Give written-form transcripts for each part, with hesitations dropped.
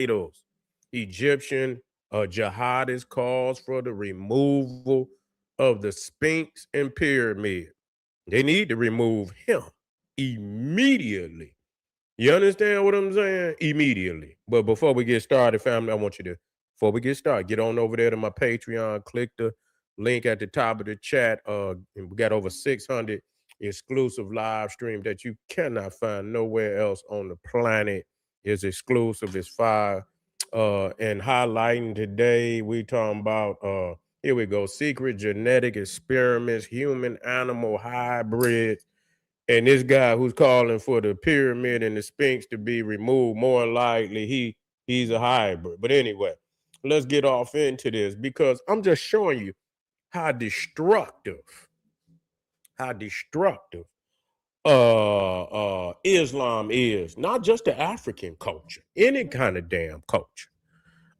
titles. Egyptian jihadist calls for the removal of the Sphinx and pyramid. They need to remove him immediately. You understand what I'm saying? Immediately. But before we get started, family, I want you to, before we get started, get on over there to my Patreon, click the link at the top of the chat. And we got over 600 exclusive live stream that you cannot find nowhere else on the planet. It's exclusive, it's fire. And highlighting today, we talking about here we go, secret genetic experiments, human animal hybrids. And this guy who's calling for the pyramid and the Sphinx to be removed, more likely he's a hybrid. But anyway, let's get off into this because I'm just showing you how destructive Islam is, not just the African culture, any kind of damn culture.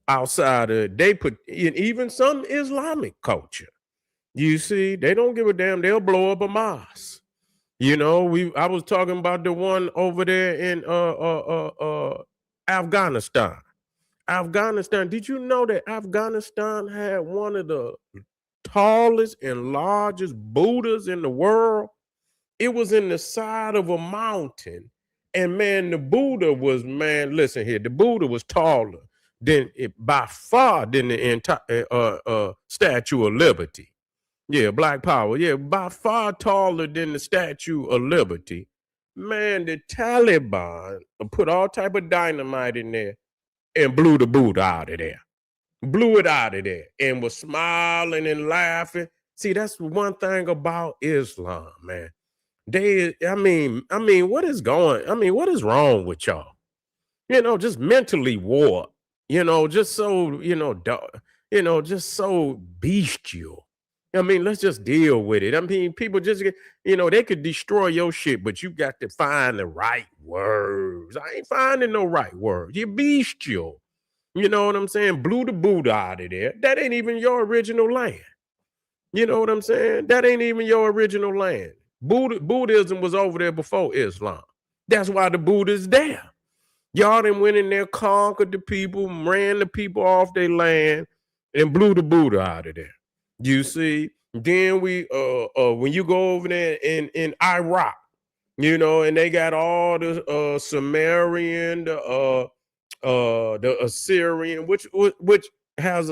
Outside of they put in even some Islamic culture. You see, they don't give a damn, they'll blow up a mosque. You know, I was talking about the one over there in Afghanistan. Afghanistan, did you know that Afghanistan had one of the tallest and largest Buddhas in the world? It was in the side of a mountain. And man, the Buddha was, man, listen here, the Buddha was taller than it by far than the entire Statue of Liberty. Yeah, Black Power. Yeah, by far taller than the Statue of Liberty. Man, the Taliban put all type of dynamite in there and blew the Buddha out of there. Blew it out of there and was smiling and laughing. See, that's one thing about Islam, man. I mean, what is wrong with y'all? You know, just mentally warped. You know, just so, just so bestial. I mean, let's just deal with it. I mean, people just, they could destroy your shit, but you got to find the right words. I ain't finding no right words. You're bestial. You know what I'm saying? Blew the Buddha out of there. That ain't even your original land. You know what I'm saying? That ain't even your original land. Buddhism was over there before Islam. That's why the Buddha's there. Y'all done went in there, conquered the people, ran the people off their land, and blew the Buddha out of there. You see, then when you go over there in Iraq, and they got all the Sumerian, the Assyrian, which has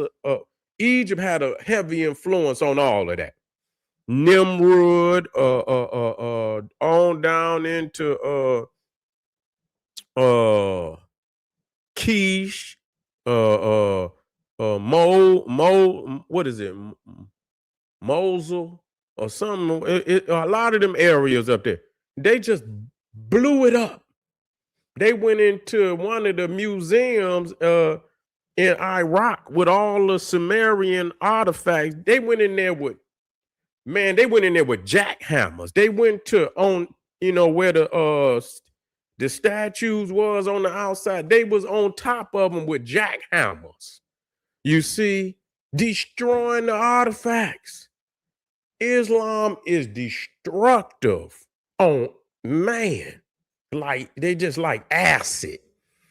Egypt had a heavy influence on all of that. Nimrod, on down into Kish, what is it? Mosul or something. A lot of them areas up there, they just blew it up. They went into one of the museums in Iraq with all the Sumerian artifacts. They went in there with jackhammers. They went to where the statues was on the outside. They was on top of them with jackhammers. You see, destroying the artifacts. Islam is destructive on man. Like they just like acid.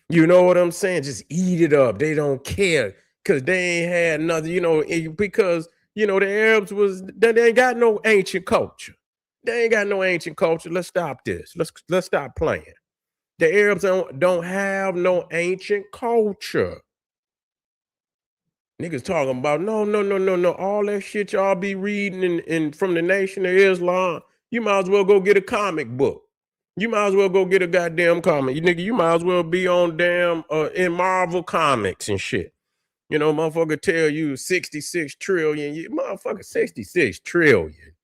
You know what I'm saying? Just eat it up. They don't care because they ain't had nothing, because the Arabs they ain't got no ancient culture. They ain't got no ancient culture. Let's stop this. Let's stop playing. The Arabs don't have no ancient culture. Niggas talking about no. All that shit y'all be reading in from the Nation of Islam. You might as well go get a comic book. You might as well go get a goddamn comic. You might as well be on damn in Marvel Comics and shit. Motherfucker tell you 66 trillion. Motherfucker, 66 trillion.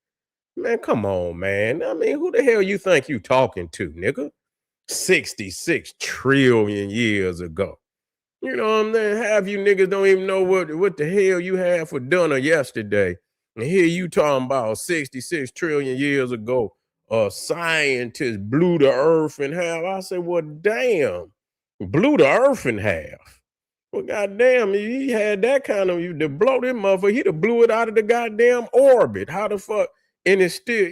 Man, come on, man. I mean, who the hell you think you talking to, nigga? 66 trillion years ago. You know what I'm saying? Half you niggas don't even know what the hell you had for dinner yesterday. And here you talking about 66 trillion years ago. Scientists blew the earth in half. I said, well, damn, blew the earth in half. Well, goddamn, he had that kind of, to blow this motherfucker, he'd have blew it out of the goddamn orbit. How the fuck? And it's still,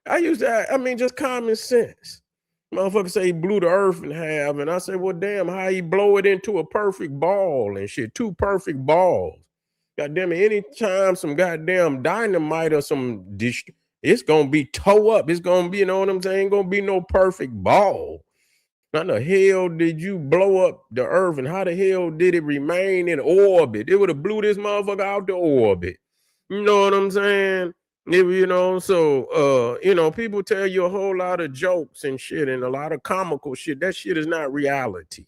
just common sense. Motherfucker say he blew the earth in half, and I say, well, damn, how he blow it into a perfect ball and shit, 2 perfect balls. Goddamn it, anytime some goddamn dynamite or some dish, it's gonna be toe up. It's gonna be, you know what I'm saying? Ain't gonna be no perfect ball. How the hell did you blow up the earth, and how the hell did it remain in orbit? It would have blew this motherfucker out the orbit. You know what I'm saying? So people tell you a whole lot of jokes and shit and a lot of comical shit. That shit is not reality.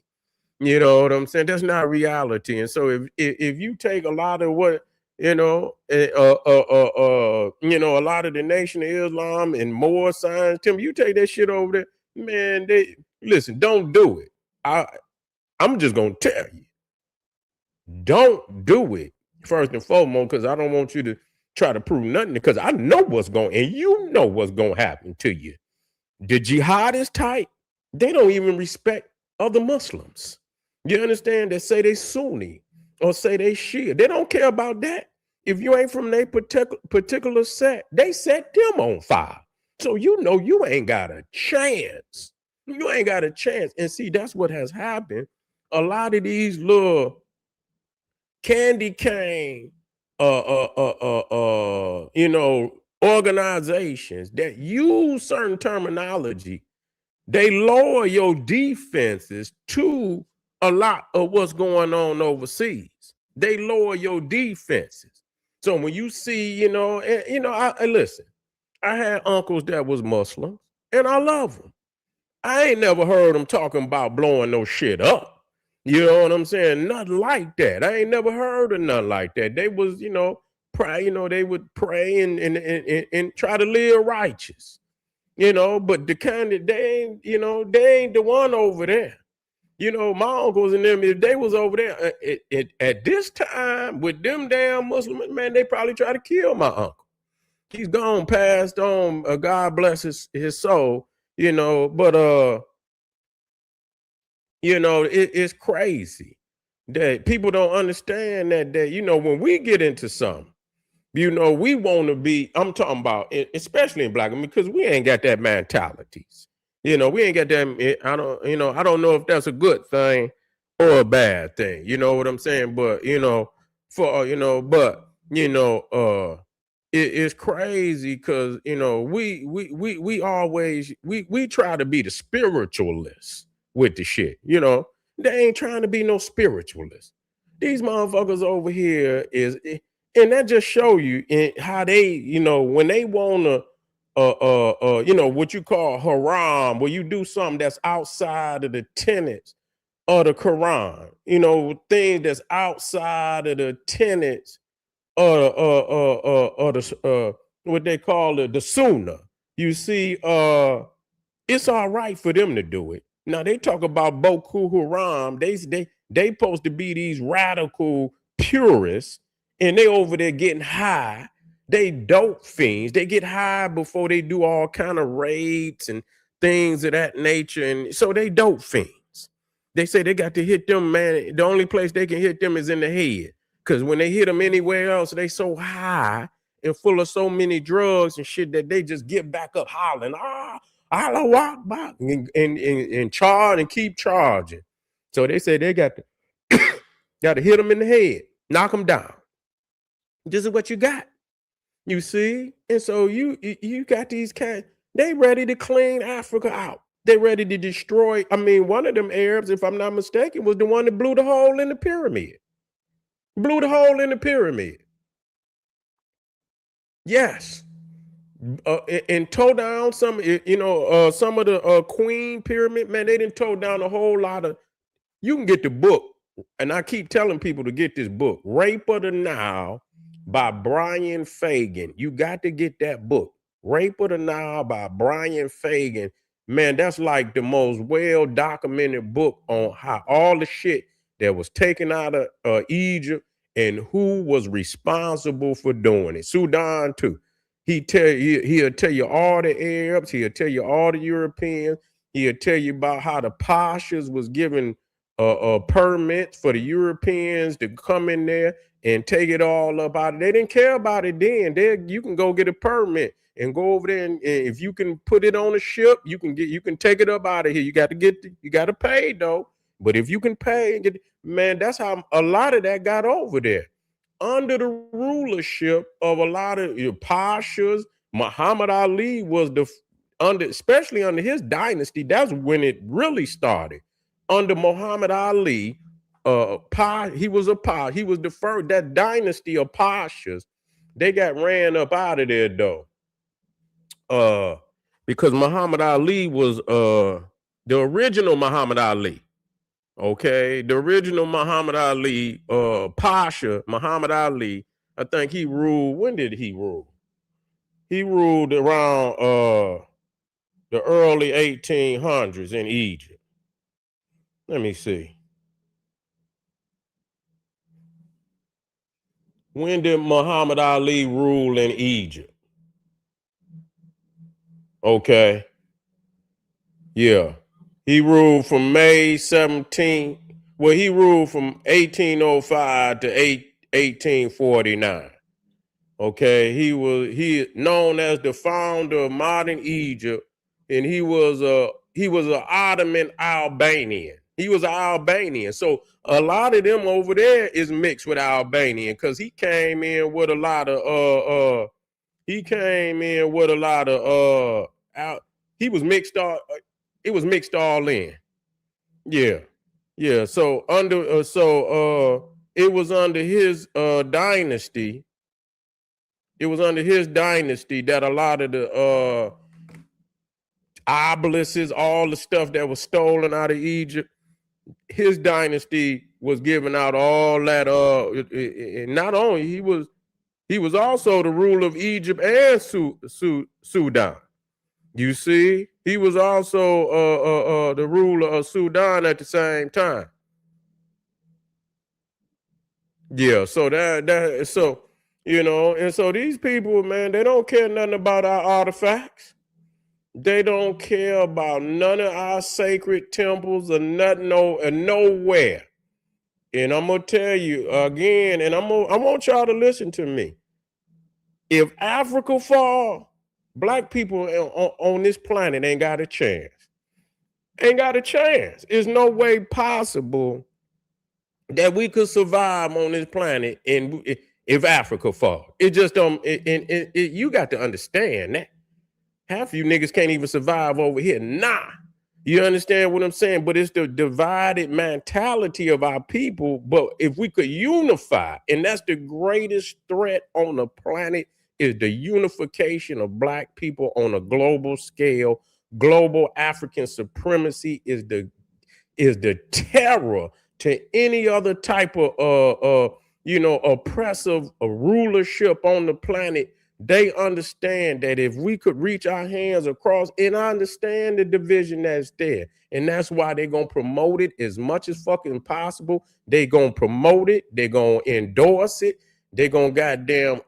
You know what I'm saying? That's not reality. And so if you take a lot of what, a lot of the Nation of Islam and more science, Tim, you take that shit over there, man, listen, don't do it. I'm just gonna tell you, don't do it first and foremost, because I don't want you to try to prove nothing, because I know what's going, and you know what's going to happen to you. The jihadist type, they don't even respect other Muslims. You understand? That say they Sunni or say they Shia. They don't care about that. If you ain't from their particular set, they set them on fire. So you know you ain't got a chance. You ain't got a chance. And see, that's what has happened. A lot of these little candy cane organizations that use certain terminology, they lower your defenses to a lot of what's going on overseas. They lower your defenses. So when you see, I listen, I had uncles that was Muslims, and I love them. I ain't never heard them talking about blowing no shit up. You know what I'm saying? Nothing like that. I ain't never heard of nothing like that. They was, pray, they would pray and try to live righteous, but the kind that they ain't the one over there. My uncles and them, if they was over there at this time with them damn Muslims, man, they probably try to kill my uncle. He's gone, passed on. God bless his soul, but it's crazy that people don't understand that when we get into something, we want to be, I'm talking about, especially in Black, because we ain't got that mentalities. We ain't got that. I don't know if that's a good thing or a bad thing. You know what I'm saying? But it's crazy because we always we try to be the spiritualists with the shit. They ain't trying to be no spiritualists. These motherfuckers over here and that just show you how they, when they want to what you call haram, where you do something that's outside of the tenets of the Quran, things that's outside of the tenets of what they call the Sunnah. You see, it's all right for them to do it. Now they talk about Boko Haram. They supposed to be these radical purists, and they over there getting high. They dope fiends. They get high before they do all kind of raids and things of that nature. And so they dope fiends. They say they got to hit them, man. The only place they can hit them is in the head. Because when they hit them anywhere else, they so high and full of so many drugs and shit that they just get back up hollering, Allah Akbar, and charge and keep charging. So they say they got to hit them in the head, knock them down. This is what you got. You see? And so you got these cats, they ready to clean Africa out. They ready to destroy. I mean, one of them Arabs, if I'm not mistaken, was the one that blew the hole in the pyramid. Blew the hole in the pyramid. Yes. And tore down some of the Queen pyramid, man. They didn't tore down a whole lot of. You can get the book, and I keep telling people to get this book, Rape of the Nile by Brian Fagan. You got to get that book, Rape of the Nile by Brian Fagan. Man, that's like the most well-documented book on how all the shit that was taken out of Egypt and who was responsible for doing it. Sudan too. He'll tell you all the Arabs. He'll tell you all the Europeans. He'll tell you about how the Pashas was giving permits for the Europeans to come in there and take it all up out. They didn't care about it then. You can go get a permit and go over there, and if you can put it on a ship, you can take it up out of here. You got to pay though. But if you can pay, man, that's how a lot of that got over there under the rulership of a lot of pashas. Muhammad Ali was especially under his dynasty. That's when it really started. Under Muhammad Ali, he was the first. That dynasty of pashas, they got ran up out of there though. Because Muhammad Ali was the original Muhammad Ali. Okay, the original Muhammad Ali, Pasha Muhammad Ali, I think he ruled. When did he rule? He ruled around the early 1800s in Egypt. Let me see. When did Muhammad Ali rule in Egypt? Okay. Yeah. He ruled from May 17th. Well, he ruled from 1805 to 1849. Okay. He known as the founder of modern Egypt, and he was an Ottoman Albanian. He was an Albanian. So a lot of them over there is mixed with Albanian because he came in with a lot of he was mixed all it was mixed all in. Yeah. Yeah. So it was under his dynasty. It was under his dynasty that a lot of the obelisks, all the stuff that was stolen out of Egypt, his dynasty was giving out all that. And not only he was also the ruler of Egypt and Sudan. You see, he was also the ruler of Sudan at the same time. Yeah, so so and so these people, man, they don't care nothing about our artifacts. They don't care about none of our sacred temples or nothing, nowhere. And I'm gonna tell you again, and I want y'all to listen to me. If Africa fall, black people on this planet ain't got a chance. Ain't got a chance. There's no way possible that we could survive on this planet if Africa fall. It just don't. You got to understand that. Half of you niggas can't even survive over here. Nah. You understand what I'm saying? But it's the divided mentality of our people. But if we could unify, and that's the greatest threat on the planet, is the unification of black people on a global scale. Global African supremacy is the terror to any other type of oppressive rulership on the planet. They understand that if we could reach our hands across, and I understand the division that's there, and that's why they're gonna promote it as much as fucking possible. They're gonna promote it, they're gonna endorse it, they're gonna goddamn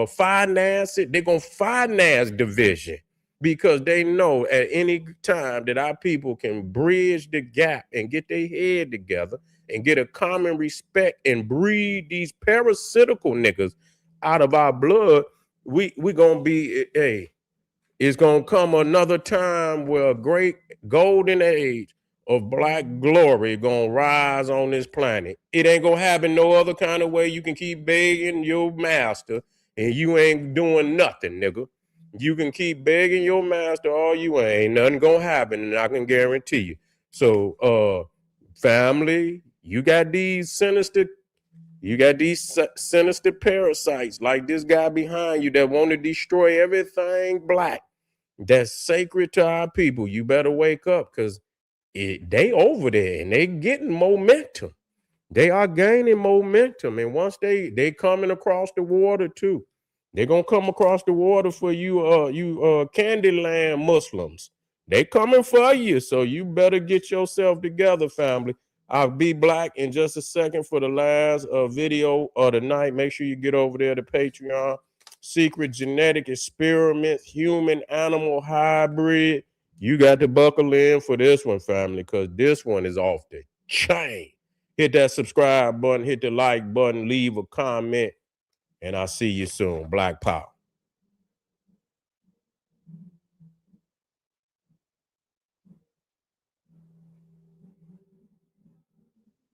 finance it, they're gonna finance division, because they know at any time that our people can bridge the gap and get their head together and get a common respect and breed these parasitical niggas out of our blood. We gonna be it's gonna come another time where a great golden age of black glory gonna rise on this planet. It ain't gonna happen no other kind of way. You can keep begging your master and you ain't doing nothing, nigga. You can keep begging your master all you ain't nothing gonna happen, and I can guarantee you. So family, you got these sinister parasites like this guy behind you that want to destroy everything black that's sacred to our people. You better wake up, because they over there and they getting momentum. They are gaining momentum. And once they coming across the water too. They're gonna come across the water for you Candyland Muslims. They coming for you. So you better get yourself together, family. I'll be black in just a second for the last video of the night. Make sure you get over there to Patreon. Secret genetic experiments, human animal hybrid. You got to buckle in for this one, family, because this one is off there. chain. Hit that subscribe button, hit the like button, leave a comment, and I'll see you soon. Black Power.